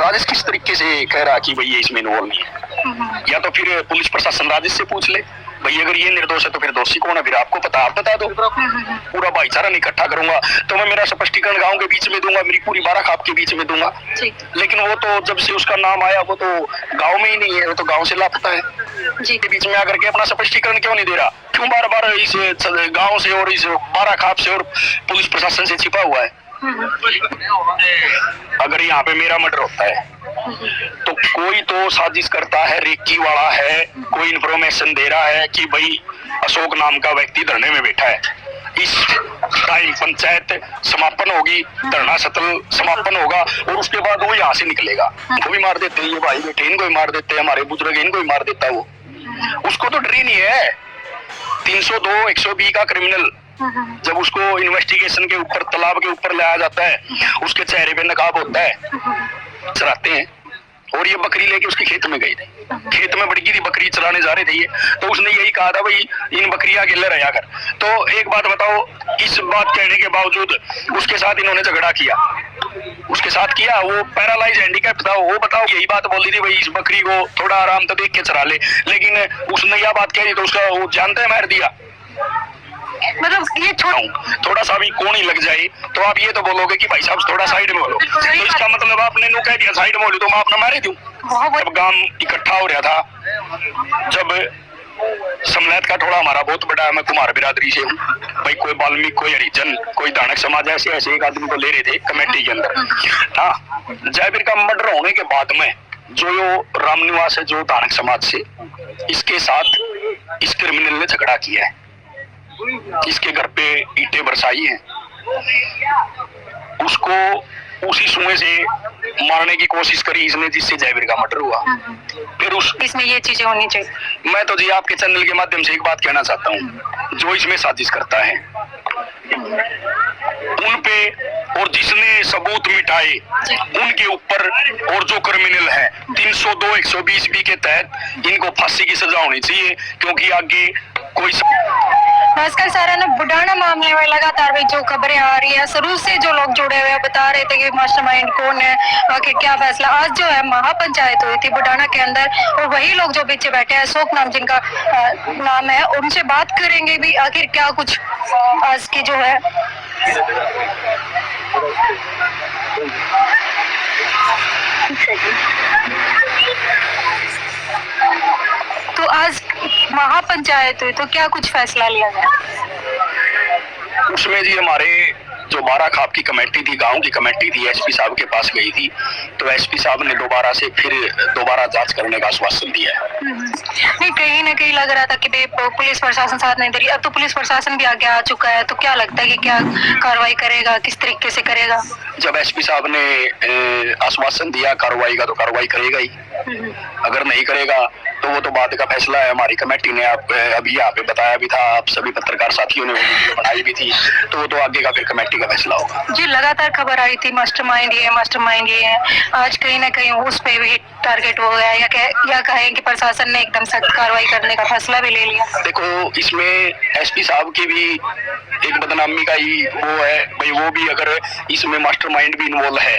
राजेश किस तरीके से कह रहा कि भाई ये इसमें इन्वॉल्व नहीं है? या तो फिर पुलिस प्रशासन राजेश से पूछ ले भाई अगर ये निर्दोष है तो फिर दोषी कौन है, फिर आपको पता, आप बता दो। पूरा भाईचारा नहीं इकट्ठा करूंगा तो मैं मेरा स्पष्टीकरण गांव के बीच में दूंगा, मेरी पूरी बारां खाप के बीच में दूंगा। लेकिन वो तो जब से उसका नाम आया वो तो गांव में ही नहीं है, वो तो गांव से लापता है जी। के बीच में आकर के अपना स्पष्टीकरण क्यों नहीं दे रहा? क्यों बार बार इस गाँव से और इस बारां खाप से और पुलिस प्रशासन से छिपा हुआ है? अगर यहाँ पे मेरा मर्डर होता है तो कोई तो साजिश करता है, रेकी वाला है, कोई इन्फॉर्मेशन दे रहा है कि भाई अशोक नाम का व्यक्ति धरने में बैठा है, इस टाइम पंचायत समापन होगी, धरना सत्र समापन होगा और उसके बाद वो यहाँ से निकलेगा। वो भी मार देते हैं, ये भाई बैठे इनको भी मार देते हैं, हमारे बुजुर्ग इनको भी मार देता है। वो उसको तो डर ही नहीं है। 302 120 का क्रिमिनल जब उसको इन्वेस्टिगेशन के ऊपर तालाब के ऊपर लाया जाता है, उसके चेहरे पे नकाब होता है, चराते हैं। और ये बकरी लेके उसके खेत में गए थे, खेत में बड़की थी बकरी चराने जा रहे थे ये, तो उसने यही कहा था भाई इन बकरियां अकेले रहा कर। तो एक बात बताओ, इस बात कहने के बावजूद उसके साथ इन्होंने झगड़ा किया, उसके साथ किया, वो पैरालाइज हैंडीकैप था, वो बताओ यही बात बोली थी भाई इस बकरी को थोड़ा आराम तो देख के चरा ले, लेकिन उसने यह बात कह दी तो उसका वो जानते हैं मार दिया। मतलब ये थोड़ा सा भी कोनी लग जाए तो आप ये तो बोलोगे कि भाई साहब थोड़ा साइड में बोलो, तो इसका मतलब आपने नो कह दिया साइड में बोलो तो मैं अपना मारे दूं। जब गांव इकट्ठा हो रहा था, जब समलैत का थोड़ा हमारा बहुत बड़ा है, मैं कुमार बिरादरी से हूँ भाई, कोई वाल्मीकि, कोई हरिजन, कोई दानक समाज, ऐसे ऐसे एक आदमी को ले रहे थे कमेटी के अंदर। हाँ, जयवीर का मर्डर होने के बाद में जो रामनिवास है, जो दानक समाज से, इसके साथ इस क्रिमिनल ने झगड़ा किया है, इसके घर पे ईंटें बरसाई हैं, उसको उसी सुए से मारने की कोशिश करी इसने, जिससे जयवीर का मर्डर हुआ। फिर इसमें ये चीजें होनी चाहिए। मैं तो जी आपके चैनल के माध्यम से एक बात कहना चाहता हूँ, जो इसमें साजिश करता है उन पे और जिसने सबूत मिटाए उनके ऊपर, और जो क्रिमिनल है 302 120 बी के तहत इनको फांसी की सजा होनी चाहिए, क्योंकि आगे कोई खासकर सारा ना बुढ़ाना मामले में लगातार भी जो खबरें आ रही है, शुरू से जो लोग जुड़े हुए बता रहे थे कि मास्टरमाइंड कौन है, आखिर क्या फैसला। आज जो है महापंचायत हुई थी बुढ़ाना के अंदर, और वही लोग जो पीछे बैठे हैं, अशोक नाम जिनका नाम है, उनसे बात करेंगे भी आखिर क्या कुछ आज की जो है। तो आज महापंचायत हुई तो क्या कुछ फैसला लिया गया? उसमें जी हमारे जो बारां खाप की कमेटी थी, गांव की कमेटी थी, एसपी साहब के पास गई थी, तो एसपी साहब ने दोबारा जांच करने का आश्वासन दिया है। नहीं, कहीं ना कहीं लग रहा था कि पुलिस प्रशासन साथ नहीं दे रही, अब तो पुलिस प्रशासन भी आगे आ चुका है, तो क्या लगता है कि क्या कार्रवाई करेगा, किस तरीके से करेगा? जब एसपी साहब ने आश्वासन दिया कार्रवाई का, तो कार्रवाई करेगा ही। अगर नहीं करेगा तो वो तो बात का फैसला है। हमारी कमेटी ने आप अभी यहाँ पे बताया भी था, आप सभी पत्रकार साथियों ने वीडियो बनाई भी थी, तो वो तो आगे का फिर कमेटी का फैसला होगा जी। लगातार खबर आई थी मास्टरमाइंड ये है, आज कहीं ना कहीं उस पे भी टारगेट हो गया, या कहें कि प्रशासन ने एकदम सख्त कार्रवाई करने का फैसला भी ले लिया। देखो, इसमें एसपी साहब की भी एक बदनामी का ही वो है भाई, वो भी अगर इसमें मास्टरमाइंड भी इन्वॉल्व है,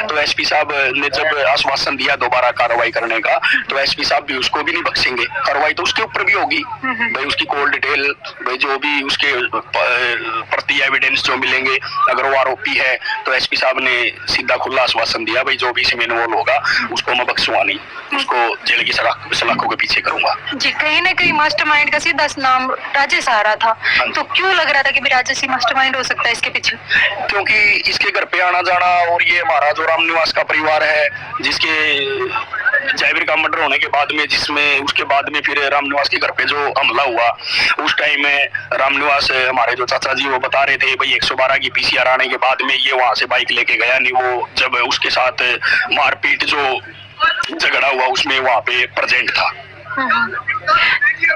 तो एसपी साहब ने जब आश्वासन दिया दोबारा कार्रवाई करने का, तो एसपी साहब भी उसको भी नहीं बख्शेंगे, कार्रवाई तो उसके ऊपर भी होगी भाई, उसकी कॉल डिटेल भाई, जो भी उसके प्रति एविडेंस जो मिलेंगे, अगर वो आरोपी है तो एसपी साहब ने सीधा खुला आश्वासन दिया भाई जो भी इसमें इन्वॉल्व होगा उसको मैं बख्शूंगा नहीं, उसको जेल की सलाखों के पीछे करूंगा जी। कहीं ना कहीं मास्टरमाइंड का सीधा नाम राजेश आ रहा था, तो क्यों लग रहा था कि राजेश ही मास्टरमाइंड हो सकता है इसके पीछे? क्योंकि इसके घर पे आना जाना, और ये हमारा जो रामनिवास का परिवार है, जिसके जयवीर का मर्डर होने के बाद में, जिसमें उसके बाद में फिर रामनिवास के घर पे जो हमला हुआ, उस टाइम में रामनिवास हमारे जो चाचा जी वो बता रहे थे भाई 112 की पीसीआर आने के बाद में ये वहां से बाइक लेके गया नहीं, वो जब उसके साथ मारपीट जो झगड़ा हुआ उसमें वहां पे प्रेजेंट था।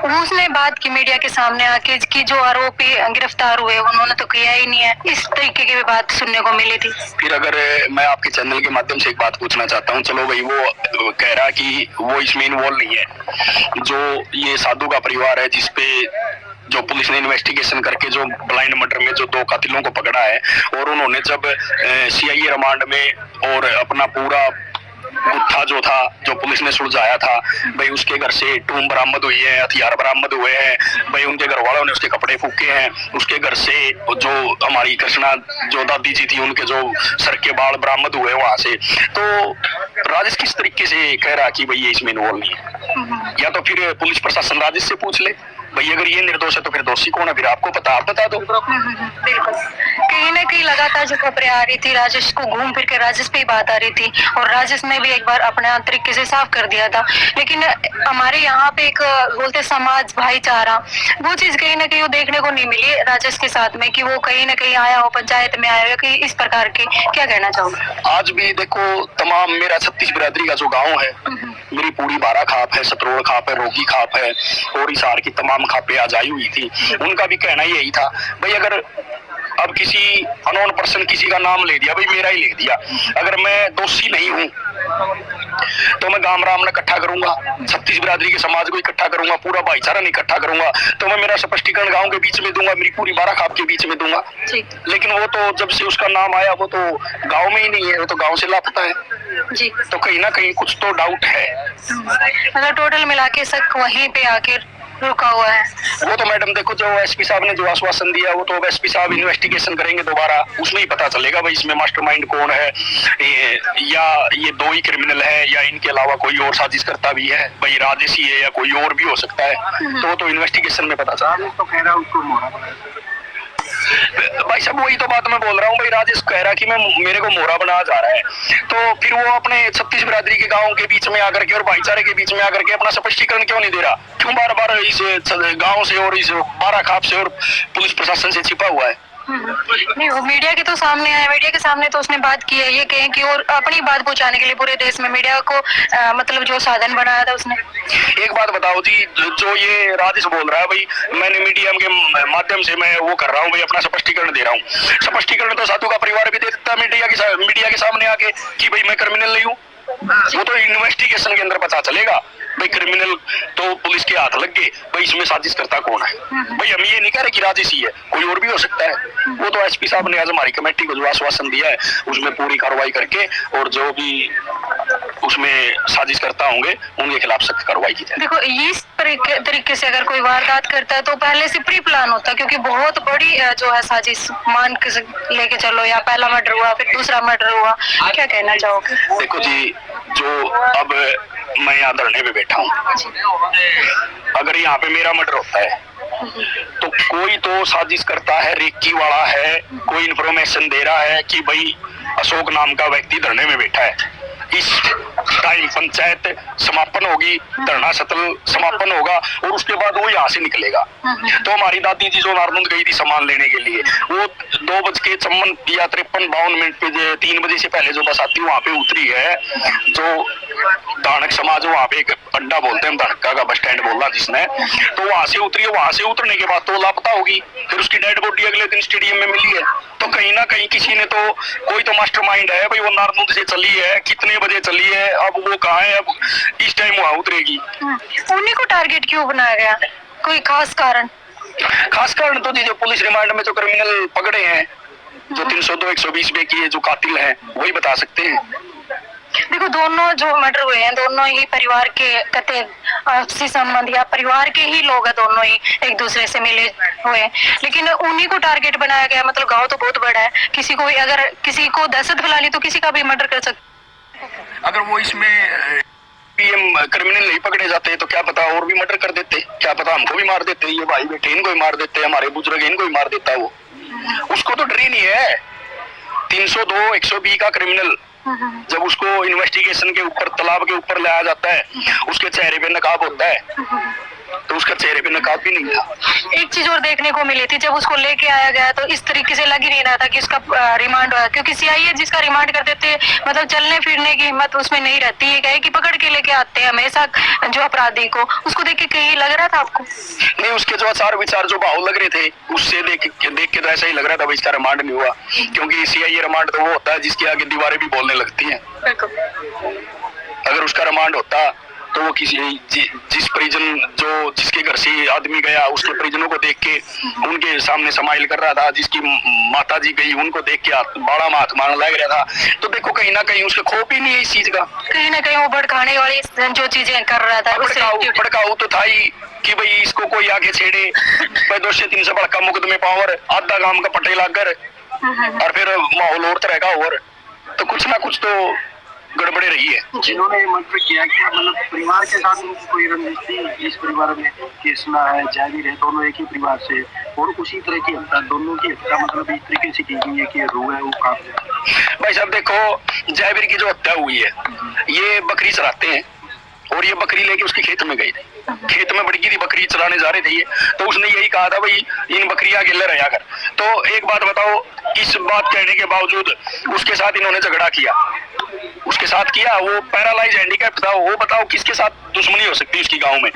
उसने बात की मीडिया के सामने आके कि जो आरोपी गिरफ्तार हुए उन्होंने तो किया ही नहीं है, इस तरीके की भी बात सुनने को मिली थी। फिर अगर मैं आपके चैनल के माध्यम से एक बात पूछना चाहता हूँ, चलो भाई वो कह रहा कि वो इसमें इन्वॉल्व नहीं है, जो ये साधु का परिवार है जिसपे जो पुलिस ने इन्वेस्टिगेशन करके जो ब्लाइंड मर्डर में जो 2 कातिलों को पकड़ा है, और उन्होंने जब सीआईए रिमांड में और अपना पूरा था जो पुलिस ने सुलझाया था भाई, उसके घर से टूम बरामद हुई है, हथियार बरामद हुए हैं भाई, उनके घर वालों ने उसके कपड़े फूके हैं, उसके घर से जो हमारी कृष्णा जो दादी जी थी उनके जो सर के बाल बरामद हुए वहां से। तो राजेश किस तरीके से कह रहा कि भाई ये इसमें इन्वॉल्व नहीं है, या तो फिर पुलिस प्रशासन राजेश से पूछ ले भाई अगर ये निर्दोष है तो फिर दोषी कौन है, फिर आपको पता, आप बता दो। बिल्कुल, कहीं ना कहीं लगातार जो खबरें आ रही थी राजेश को घूम फिर के राजेश पे ही बात आ रही थी, और राजेश ने भी एक बार अपने तरीके से साफ कर दिया था। लेकिन हमारे यहाँ पे एक बोलते समाज भाईचारा, वो चीज कहीं ना कहीं वो देखने को नहीं मिली राजेश के साथ में, कि वो कहीं ना कहीं आया हो, पंचायत में आया हो, कि इस प्रकार के क्या कहना चाहोगे? आज भी देखो तमाम मेरा 36 बिरादरी का जो गाँव है, मेरी पूरी 12 खाप है, सतरोड़ खाप है, रोगी खाप है, और हिसार की तमाम खापें आज आई हुई थी। उनका भी कहना यही था भाई अगर अब किसी अनोन पर्सन किसी का नाम ले दिया भाई, मेरा ही ले दिया, अगर मैं दोषी नहीं हूँ तो मैं गांव राम ने इकट्ठा करूंगा, 36 बिरादरी के समाज को इकट्ठा करूंगा, पूरा भाईचारा नहीं इकट्ठा करूंगा, तो मैं मेरा स्पष्टीकरण गांव के बीच में दूंगा, मेरी पूरी 12 खाप के बीच में दूंगा। लेकिन वो तो जब से उसका नाम आया वो तो गांव में ही नहीं है, वो तो गांव से लापता है जी। तो कहीं ना कहीं कुछ तो डाउट है। मतलब टोटल मिला के शक वहीं पे आके रुका हुआ है। वो तो मैडम देखो जो एसपी साहब ने जो आश्वासन दिया वो तो एसपी साहब इन्वेस्टिगेशन करेंगे दोबारा, उसमें ही पता चलेगा भाई इसमें मास्टरमाइंड कौन है, या ये 2 ही क्रिमिनल है या इनके अलावा कोई और साजिश करता भी है, भाई राजेश ही है या कोई और भी हो सकता है, तो वो तो इन्वेस्टिगेशन में पता चलेगा। तो कह रहा उसको मोरा भाई साहब वही तो बात मैं बोल रहा हूँ भाई, राजेश कह रहा कि मैं मेरे को मोरा बना जा रहा है, तो फिर वो अपने 36 बिरादरी के गाँव के बीच में आकर के और भाईचारे के बीच में आकर के अपना स्पष्टीकरण क्यों नहीं दे रहा, क्यों बार बार इस गाँव से और इस 12 खाप से और पुलिस प्रशासन से छिपा हुआ है? नहीं, वो मीडिया के तो सामने आया, मीडिया के सामने तो उसने बात की है, ये कहें कि और अपनी बात पहुंचाने के लिए पूरे देश में मीडिया को मतलब जो साधन बनाया था उसने। एक बात बताओ जी, जो ये राजेश बोल रहा है भाई मैंने मीडिया के माध्यम से मैं वो कर रहा हूँ भाई, अपना स्पष्टीकरण दे रहा हूँ, स्पष्टीकरण तो साधु का परिवार भी दे देता है मीडिया के सामने आके कि भाई मैं क्रिमिनल नहीं हूँ, वो तो इन्वेस्टिगेशन के अंदर पता चलेगा भाई क्रिमिनल तो पुलिस के हाथ लग गए, भाई इसमें साजिश करता कौन है, भाई हम ये नहीं कह रहे कि राजेश ही है, कोई और भी हो सकता है। वो तो एसपी साहब ने आज हमारी कमेटी को जो आश्वासन दिया है उसमें पूरी कार्रवाई करके और जो भी उसमें साजिश करता होंगे उनके खिलाफ सख्त कार्रवाई की जाए। देखो इस तरीके से अगर कोई वारदात करता है तो पहले से प्री प्लान होता है, क्योंकि बहुत बड़ी जो है साजिश मान के लेके चलो, या पहला मर्डर हुआ फिर दूसरा मर्डर हुआ, क्या कहना चाहोगे? देखो जी, जो अब मैं यहाँ धरने पे बैठा हूँ, अगर यहाँ पे मेरा मर्डर होता है तो कोई तो साजिश करता है, रेकी वाला है, कोई इन्फॉर्मेशन दे रहा है कि भाई अशोक नाम का व्यक्ति धरने में बैठा है, इस टाइम पंचायत समापन होगी, धरना सत्र समापन होगा और उसके बाद वो यहाँ से निकलेगा। तो हमारी दादी जी जो नारनंद गई थी सामान लेने के लिए, वो 2:54 या 53-52 पे 3 बजे से पहले जो बस आती वहां पे उतरी है, जो दानक समाज वहां पे एक अड्डा बोलते हैं, दानका का बस स्टैंड बोलना जिसने, तो वहां से उतरी है, वहां से उतरने के बाद तो लापता होगी, फिर उसकी डेड बॉडी अगले दिन स्टेडियम में मिली है, तो कहीं ना कहीं किसी ने तो कोई तो मास्टरमाइंड है भाई, वो नारनंद से चली है, कितने बजे चली है, अब वो कहाँ है, अब इस टाइम वहां उतरेगी। उन्हीं को टारगेट क्यों बनाया गया, कोई खास कारण? खास कारण तो जो पुलिस रिमांड में जो क्रिमिनल पकड़े हैं, जो 302 120 पे की जो कातिल हैं वही बता सकते हैं। देखो दोनों जो मर्डर हुए हैं दोनों ही परिवार के कहते आपसी संबंध या परिवार के ही लोग हैं, दोनों ही एक दूसरे से मिले हुए, लेकिन उन्हीं को टारगेट बनाया गया। मतलब गांव तो बहुत बड़ा है, किसी को अगर किसी को दहशत फैलानी तो किसी का भी मर्डर कर सकते। अगर वो इसमें क्रिमिनल नहीं पकड़े जाते तो क्या पता और भी मर्डर कर देते, क्या पता हमको भी मार देते, ये भाई बेटे इनको ही मार देते, हमारे बुजुर्ग इनको ही मार देता, वो उसको तो डर ही नहीं है। 302 120 का क्रिमिनल जब उसको इन्वेस्टिगेशन के ऊपर तालाब के ऊपर लाया जाता है, उसके चेहरे पे नकाब होता है, तो उसका चेहरे पे नकाब भी नहीं था। एक चीज और देखने को मिली थी, जब उसको लेके आया गया तो इस तरीके से लग ही नहीं रहा था कि उसका रिमांड हुआ, क्योंकि सीआईए जिसका रिमांड कर देते मतलब चलने फिरने की हिम्मत उसमें नहीं रहती है, कहे कि पकड़ के लेके आते हैं हमेशा जो अपराधी को, उसको देख के कहीं लग रहा था आपको? नहीं, उसके जो आचार विचार जो भाव लग रहे थे उससे देख के तो ऐसा ही लग रहा था भाई इसका रिमांड नहीं हुआ, क्योंकि सीआईए रिमांड तो वो होता है जिसके आगे दीवारें भी बोलने लगती हैं। अगर उसका रिमांड होता तो वो जिस परिजन जिसके घर से आदमी गया उसके परिजनों को देख के उनके सामने समाइल कर रहा था, जिसकी माता जी गई उनको देख के बाड़ा में हाथ मारने लग रहा था। तो देखो कहीं ना कहीं उसके खोप ही नहीं है इस चीज का, कहीं ना कहीं वो भड़काने वाली जो चीजें कर रहा था, भड़काऊ तो था ही कि भाई इसको कोई आगे छेड़े, भाई 2 से 3 से बड़का मुकदमे पावर आधा गांव का पटे लाकर और फिर माहौल और तरह का और तो कुछ ना कुछ तो गड़बड़े रही है। जिन्होंने ये मंत्र किया कि मतलब परिवार के साथ उनकी कोई रंजिश थी, जिस परिवार में केसला है जाहिर है दोनों एक ही परिवार से और उसी तरह की हत्या दोनों की हत्या मतलब इस तरीके से की गई है कि रूह है वो कांप जाए। भाई साहब देखो जयवीर की जो हत्या हुई है ये बकरी चराते हैं और ये बकरी लेके उसके खेत में गई थी, खेत में बड़की थी बकरी चराने जा रहे थे ये, तो उसने यही कहा था भाई इन बकरियां अकेले रहा कर। तो एक बात बताओ, इस बात कहने के बावजूद उसके साथ इन्होंने झगड़ा किया, उसके साथ किया, वो पैरालाइज हैंडीकैप था, वो बताओ किसके साथ दुश्मनी हो सकती है उसकी गांव में,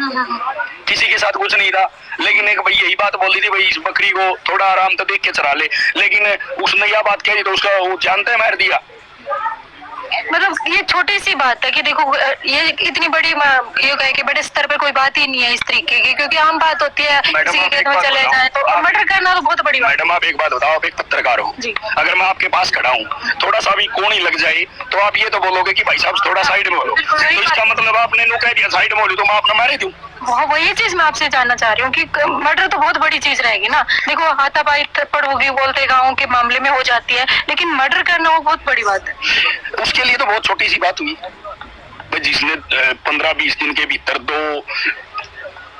किसी के साथ कुछ नहीं था। लेकिन एक भाई यही बात बोली थी भाई इस बकरी को थोड़ा आराम तो देख के चरा ले, लेकिन उसने यह बात कही तो उसका वो जानते मार दिया। मतलब ये छोटी सी बात है कि देखो ये इतनी बड़ी ये कहे कि बड़े स्तर पे कोई बात ही नहीं है इस तरीके की, क्योंकि आम बात होती है किसी के खेत में चले जाए तो मर्डर करना तो बहुत बड़ी बात। मैडम आप एक बात बताओ, आप एक पत्रकार हो, अगर मैं आपके पास खड़ा हूँ थोड़ा सा भी कोण ही लग जाए तो आप ये तो बोलोगे कि भाई साहब थोड़ा साइड में बोलो, तो इसका मतलब आपने नो कह दिया साइड में बोली तो मैं आपने मारे दूं। वही चीज मैं आपसे जानना चाह रही हूँ कि मर्डर तो बहुत बड़ी चीज रहेगी ना, देखो हाथापाई थप्पड़ होगी बोलते गाँव के मामले में हो जाती है, लेकिन मर्डर करना वो बहुत बड़ी बात है। उसके लिए तो बहुत छोटी सी बात हुई, जिसने 15-20 दिन के भीतर 2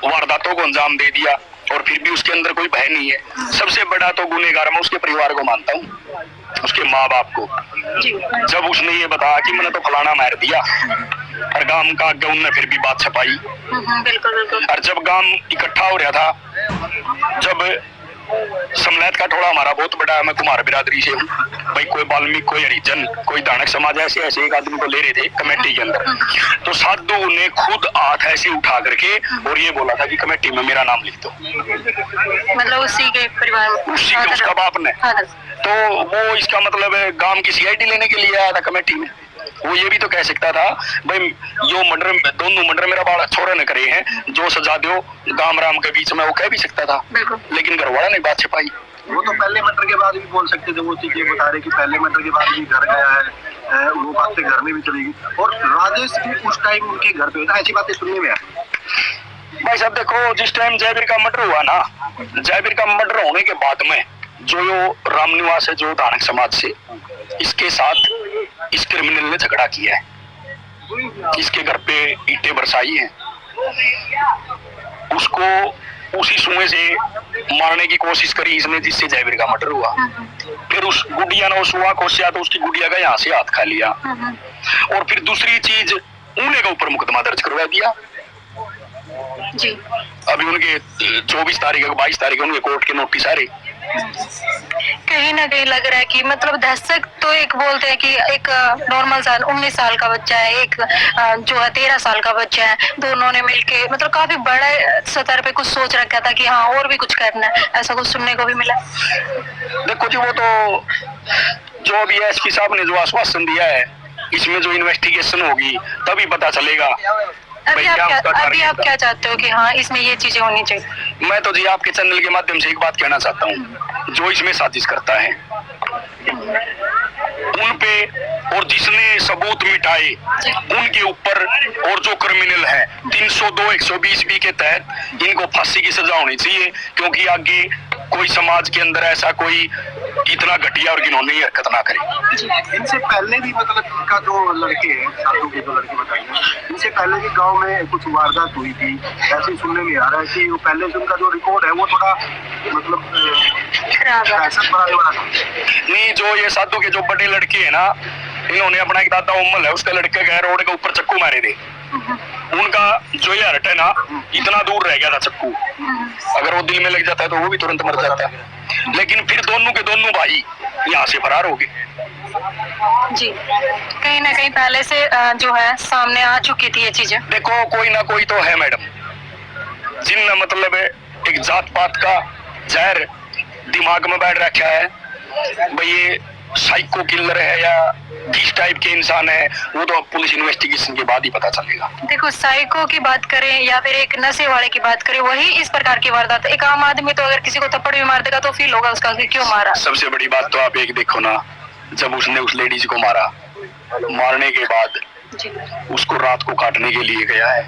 वारदातों को अंजाम दे दिया और फिर भी उसके अंदर कोई भय नहीं है। सबसे बड़ा तो गुनहगार मैं उसके परिवार को मानता हूँ, उसके माँ बाप को। जब उसने ये बताया कि मैंने तो फलाना मार दिया और गांव का आगे उनने फिर भी बात छपाई, बिल्कुल बिल्कुल। और जब गांव इकट्ठा हो रहा था, जब समलैत का थोड़ा हमारा बहुत बड़ा है, मैं कुमार बिरादरी से हूँ भाई, कोई वाल्मीकि कोई हरिजन कोई दानक समाज ऐसे ऐसे एक आदमी को ले रहे थे कमेटी के अंदर, तो साधु ने खुद हाथ ऐसे उठा करके और ये बोला था कि कमेटी में मेरा नाम लिख दो, मतलब उसी के परिवार में उसी के उसका बाप ने। तो वो इसका मतलब गांव की सीआईडी लेने के लिए आया था कमेटी में। वो ये भी तो कह सकता था भाई जो दोनों मर्डर मेरा बाड़ा छोरा ने करे हैं, जो सजा दो गांव राम के बीच में, वो कह भी सकता था, लेकिन घरवाला ने बात छपाई। वो तो पहले मर्डर के बाद भी बोल सकते थे, वो चीजें बता रहे कि पहले मर्डर के बाद भी घर गया है, वो बातें घर में भी चलेगी। और राजेश भी उस टाइम उनके घर पे था, ऐसी बातें सुनने में आई। भाई साहब देखो जिस टाइम जयवीर का मर्डर हुआ ना, जयवीर का मर्डर होने के बाद में जो रामनिवास है जो दानक समाज से, इसके साथ इस क्रिमिनल ने झगड़ा किया है, इसके घर पे ईंटें बरसाई हैं, उसको उसी सुए से मारने की कोशिश करी इसने जिससे जयवीर का मर्डर हुआ। फिर उस गुड़िया ने सुआ कोशिया तो उसकी गुड़िया का यहाँ से हाथ खा लिया, और फिर दूसरी चीज ऊने के ऊपर मुकदमा दर्ज करवा दिया जी। अभी उनके 24 तारीख 22 तारीख उनके कोर्ट के नोटिस आ रहे। कहीं ना कहीं लग रहा है कि मतलब दहशत तो एक बोलते हैं कि एक नॉर्मल 19 साल का बच्चा है, एक जो है 13 साल का बच्चा है, दोनों ने मिलके मतलब काफी बड़े स्तर पे कुछ सोच रखा था कि हाँ और भी कुछ करना है, ऐसा कुछ सुनने को भी मिला। देखो जी वो तो जो अभी एसपी साहब ने जो आश्वासन दिया है, इसमें जो इन्वेस्टिगेशन होगी तभी पता चलेगा। अभी आप क्या चाहते हो कि हाँ इसमें ये चीजें होनी चाहिए? मैं तो जी आपके चैनल के माध्यम से एक बात कहना चाहता हूँ, जो इसमें साजिश करता है उन पे और जिसने सबूत मिटाए उनके ऊपर, और जो क्रिमिनल है 302 120 के तहत इनको फांसी की सजा होनी चाहिए, क्योंकि आगे कोई समाज के अंदर ऐसा कोई इतना घटिया और घिनौनी हरकत ना करे। इनसे पहले भी मतलब इनका जो लड़के हैं, साधु के जो लड़के बताइए, इनसे पहले भी गांव में कुछ वारदात हुई थी, ऐसे सुनने में आ रहा है कि वो पहले से उनका जो रिकॉर्ड है वो थोड़ा मतलब नहीं, जो ये साधु के जो बड़े लड़के हैं ना, इन्होंने अपना एक दादा उम्मल है उसके लड़के गए रोड के ऊपर चक्कू मारे थे, उनका जो ये हर्ट है ना इतना दूर रह गया था चक्कू, अगर वो दिल में लग जाता है तो वो भी तुरंत मर जाता है, लेकिन फिर दोनों के दोनों भाई यहाँ से फरार हो गए। जी, कहीं ना कहीं पहले से जो है सामने आ चुकी थी ये चीजें। देखो कोई ना कोई तो है मैडम, जिन मतलब एक जात पात का जहर दिमाग में बैठ रखा है भाई, ये साइको किलर है या किस टाइप के इंसान है, वो तो अब पुलिस इन्वेस्टिगेशन के बाद ही पता चलेगा। देखो, साइको की बात करें या फिर एक नशे वाले की बात करें, वही इस प्रकार की वारदात। एक आम आदमी तो अगर किसी को थप्पड़ भी मार देगा तो फील होगा उसका कि क्यों मारा। सबसे बड़ी बात तो आप एक देखो ना, जब उसने उस लेडीज को मारा, मारने के बाद जी। उसको रात को काटने के लिए गया है,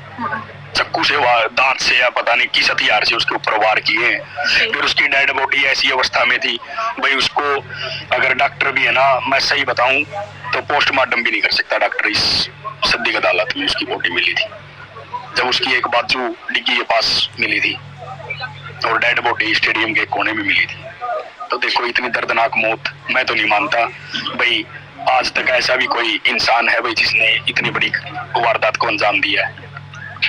चाकू से दांत से या पता नहीं किस हथियार से उसके ऊपर वार किए हैं। फिर उसकी डेड बॉडी ऐसी अवस्था में थी भाई, उसको अगर डॉक्टर भी है ना, मैं सही बताऊं तो पोस्टमार्टम भी नहीं कर सकता डॉक्टर। इस सद्दी अदालत में उसकी बॉडी मिली थी जब उसकी एक बाजू डिग्गी के पास मिली थी और डेड बॉडी स्टेडियम के कोने में मिली थी। तो देखो, इतनी दर्दनाक मौत मैं तो नहीं मानता भाई आज तक ऐसा भी कोई इंसान है भाई जिसने इतनी बड़ी वारदात को अंजाम दिया है।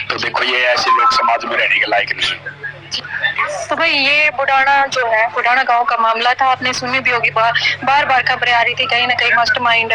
तो देखो, ये ऐसे लोग समाज में रहने के लायक नहीं है। तो भाई ये बुढ़ाना जो है, बुढ़ाना गांव का मामला था, आपने सुनी भी होगी, बार बार खबरें आ रही थी कहीं ना कहीं मास्टरमाइंड